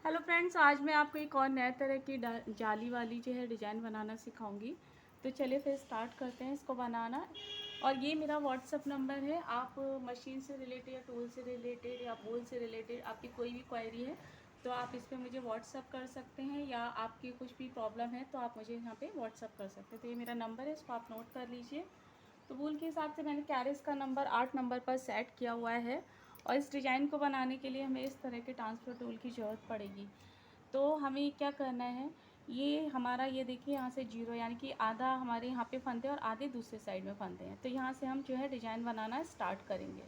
Hello friends, आज मैं आपको एक और नए तरह की जाली वाली जो है डिज़ाइन बनाना सिखाऊंगी। तो चलिए फिर स्टार्ट करते हैं इसको बनाना। और ये मेरा व्हाट्सअप नंबर है। आप मशीन से रिलेटेड या टूल से रिलेटेड या बोल से रिलेटेड आपकी कोई भी क्वेरी है तो आप इस पर मुझे व्हाट्सअप कर सकते हैं, या आपकी कुछ भी प्रॉब्लम है तो आप मुझे यहाँ पे व्हाट्सअप कर सकते हैं। तो ये मेरा नंबर है, इसको आप नोट कर लीजिए। तो वूल के हिसाब से मैंने कैरिस का नंबर 8 नंबर पर सेट किया हुआ है। और इस डिज़ाइन को बनाने के लिए हमें इस तरह के ट्रांसफ़र टूल की ज़रूरत पड़ेगी। तो हमें क्या करना है, ये हमारा ये देखिए यहाँ से 0 यानी कि आधा हमारे यहाँ पे फंदे और आधे दूसरे साइड में फंदे हैं। तो यहाँ से हम जो है डिज़ाइन बनाना स्टार्ट करेंगे।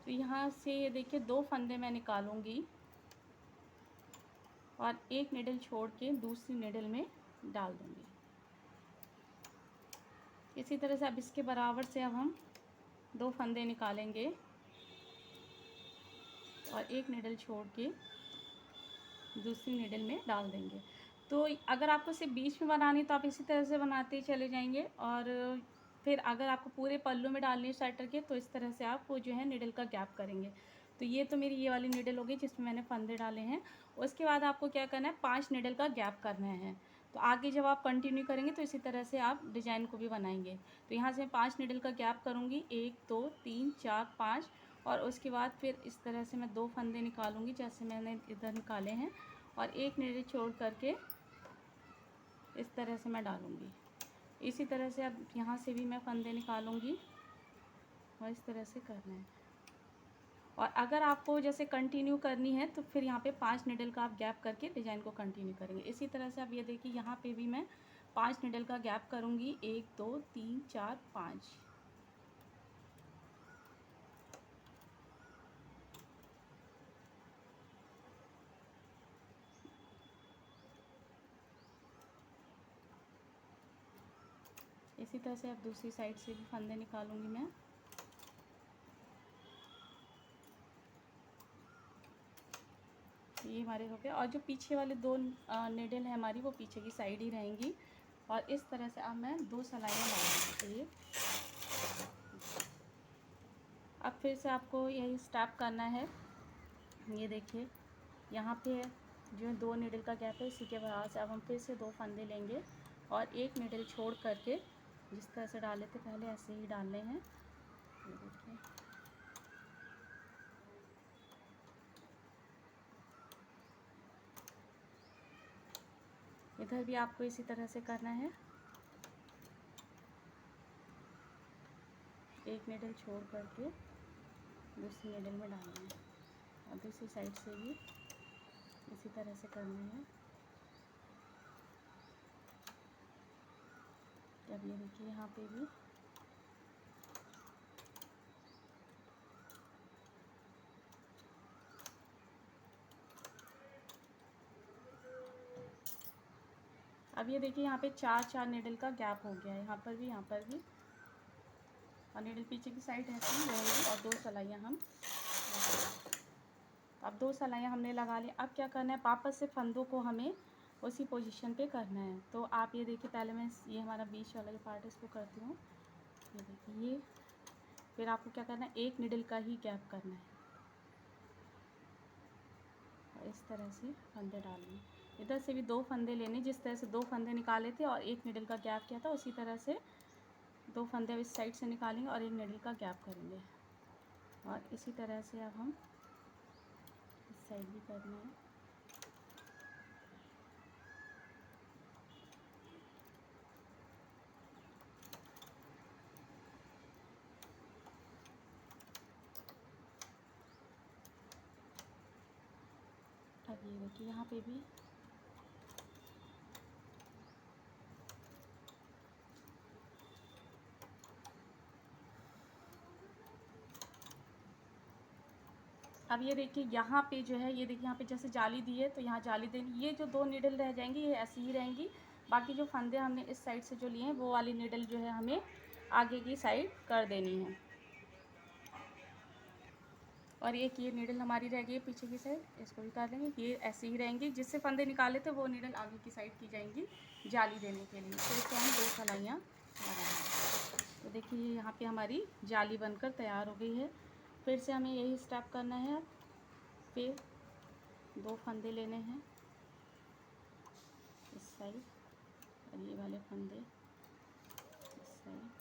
तो यहाँ से ये देखिए 2 फंदे मैं निकालूंगी और एक निडल छोड़ के दूसरी निडल में डाल दूँगी। इसी तरह से अब इसके बराबर से अब हम 2 फंदे निकालेंगे और एक निडल छोड़ के दूसरी निडल में डाल देंगे। तो अगर आपको सिर्फ बीच में बनानी तो आप इसी तरह से बनाते चले जाएंगे, और फिर अगर आपको पूरे पल्लू में डालनी है स्वेटर के तो इस तरह से आप वो जो है निडल का गैप करेंगे। तो ये तो मेरी ये वाली निडल होगी जिसमें मैंने फंदे डाले हैं। उसके बाद आपको क्या करना है, 5 निडल का गैप करना है। तो आगे जब आप कंटिन्यू करेंगे तो इसी तरह से आप डिज़ाइन को भी बनाएंगे। तो यहाँ से मैं 5 निडल का गैप करूँगी, 1 2 3 4 5। और उसके बाद फिर इस तरह से मैं 2 फंदे निकालूंगी जैसे मैंने इधर निकाले हैं, और एक निडल छोड़ करके इस तरह से मैं डालूंगी। इसी तरह से अब यहाँ से भी मैं फंदे निकालूंगी और इस तरह से करना है। और अगर आपको जैसे कंटिन्यू करनी है तो फिर यहाँ पे 5 निडल का आप गैप करके डिज़ाइन को कंटिन्यू करेंगे। इसी तरह से अब ये देखिए यहाँ पे भी मैं 5 निडल का गैप करूँगी, 1 2 3 4 5। इसी तरह से अब दूसरी साइड से भी फंदे निकालूंगी मैं। ये हमारे हो गए, और जो पीछे वाले 2 निडल है हमारी वो पीछे की साइड ही रहेंगी। और इस तरह से अब मैं 2 सलाइयाँ लगाऊंगी। तो ये अब फिर से आपको यही स्टेप करना है। ये देखिए यहाँ पे जो 2 निडल का गैप है, इसी के बराबर से अब हम फिर से 2 फंदे लेंगे और एक निडल छोड़ करके जिस तरह से डाले थे पहले ऐसे ही डालने हैं। ये देखिए इधर भी आपको इसी तरह से करना है, एक निडल छोड़ करके दूसरी निडल में डालना है, और दूसरी साइड से भी इसी तरह से करना है। अब ये देखिए यहाँ पे भी अब ये देखिए यहाँ पे 4 निडल का गैप हो गया है, यहाँ पर भी, यहाँ पर भी। और निडल पीछे की साइड ऐसे ही रहेगी और 2 सलाइयाँ हम अब 2 सलाइयाँ हमने लगा ली। अब क्या करना है, वापस से फंदों को हमें उसी पोजीशन पे करना है। तो आप ये देखिए पहले मैं ये हमारा बीच वाला जो पार्ट है इसको करती हूँ। ये देखिए ये, फिर आपको क्या करना है, एक निडल का ही गैप करना है और इस तरह से फंदे डालने। इधर से भी 2 फंदे लेने, जिस तरह से 2 फंदे निकाले थे और एक निडल का गैप किया था उसी तरह से 2 फंदे अब इस साइड से निकालेंगे और एक निडल का गैप करेंगे। और इसी तरह से अब हम इस साइड भी करना है। अब ये देखिए यहाँ पे भी अब ये देखिए यहाँ पे जो है, ये देखिए यहाँ पे जैसे जाली दी है तो यहाँ जाली देनी। ये जो 2 निडल रह जाएंगी ये ऐसी ही रहेंगी। बाकी जो फंदे हमने इस साइड से जो लिए हैं वो वाली निडल जो है हमें आगे की साइड कर देनी है। और एक ये निडल हमारी रह गई है पीछे की साइड, इसको भी कर लेंगे। ये ऐसे ही रहेंगी, जिससे फंदे निकाले थे वो निडल आगे की साइड की जाएंगी जाली देने के लिए। तो इसको हम 2 सलाइयाँ लगाएंगे। तो देखिए यहाँ पे हमारी जाली बनकर तैयार हो गई है। फिर से हमें यही स्टेप करना है। अब फिर 2 फंदे लेने हैं इस साइड और ये वाले फंदे इस साइड।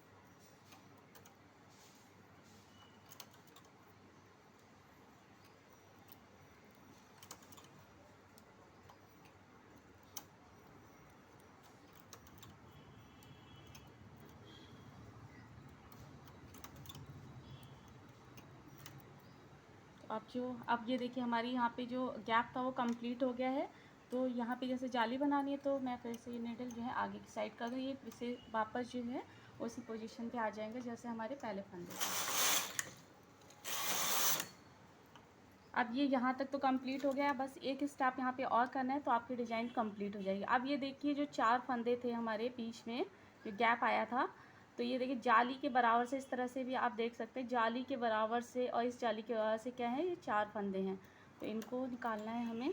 अब ये देखिए हमारी यहाँ पे जो गैप था वो कंप्लीट हो गया है। तो यहाँ पे जैसे जाली बनानी है तो मैं फिर से ये नीडल जो है आगे की साइड कर दूँ, ये फिर से वापस जो है उसी पोजीशन पे आ जाएंगे जैसे हमारे पहले फंदे थे। अब ये यहाँ तक तो कंप्लीट हो गया है, बस एक स्टेप यहाँ पे और करना है तो आपकी डिज़ाइन कंप्लीट हो जाएगी। अब ये देखिए जो 4 फंदे थे हमारे बीच में जो गैप आया था, तो ये देखिए जाली के बराबर से इस तरह से भी आप देख सकते हैं, जाली के बराबर से और इस जाली के बराबर से क्या है, ये 4 फंदे हैं। तो इनको निकालना है हमें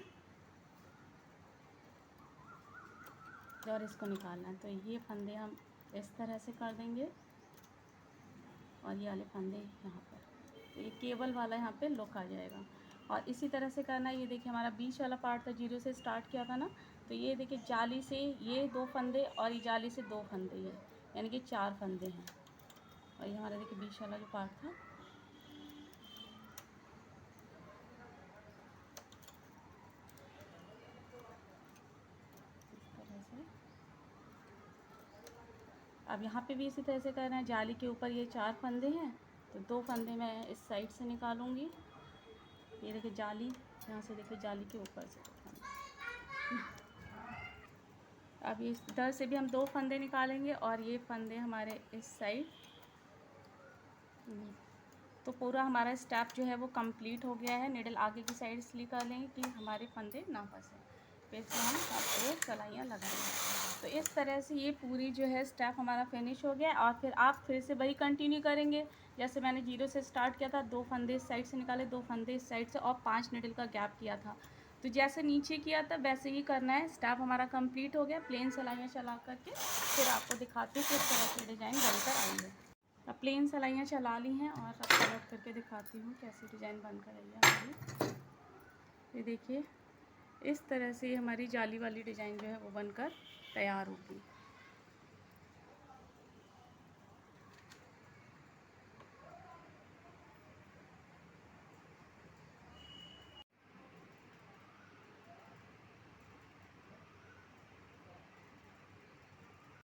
और इसको निकालना है। तो ये फंदे हम इस तरह से कर देंगे और ये वाले फंदे यहाँ पर, तो ये केबल वाला यहाँ पे लुक आ जाएगा। और इसी तरह से करना है। ये देखिए हमारा बीच वाला पार्ट था, 0 से स्टार्ट किया था ना, तो ये देखिए जाली से ये 2 फंदे और ये जाली से 2 फंदे हैं, यानी कि 4 फंदे हैं। और ये हमारा देखिए बीच वाला जो पार्ट था, इस तरह से। अब यहाँ पे भी इसी तरह से करना है। जाली के ऊपर ये 4 फंदे हैं, तो 2 फंदे मैं इस साइड से निकालूंगी। ये देखिए जाली, यहाँ से देखिए जाली के ऊपर से 2 फंदे। अब इस इधर से भी हम 2 फंदे निकालेंगे और ये फंदे हमारे इस साइड। तो पूरा हमारा स्टेप जो है वो कंप्लीट हो गया है। निडल आगे की साइड इसलिए कर लेंगे कि हमारे फंदे ना फंसे, फिर से हम आपको सलाइयाँ लगाएंगे। तो इस तरह से ये पूरी जो है स्टेप हमारा फिनिश हो गया। और फिर आप फिर से वही कंटिन्यू करेंगे जैसे मैंने 0 से स्टार्ट किया था। 2 फंदे इस साइड से निकाले, 2 फंदे इस साइड से और 5 निडल का गैप किया था। तो जैसे नीचे किया था वैसे ही करना है। स्टेप हमारा कंप्लीट हो गया। प्लेन सलाइयाँ चला करके फिर आपको दिखाती हूँ किस तरह से डिज़ाइन बनकर आई है। अब प्लेन सलाइयाँ चला ली हैं और अब कलर करके दिखाती हूँ कैसी डिज़ाइन बनकर आई है हमारी। ये देखिए इस तरह से हमारी जाली वाली डिज़ाइन जो है वो बनकर तैयार होगी।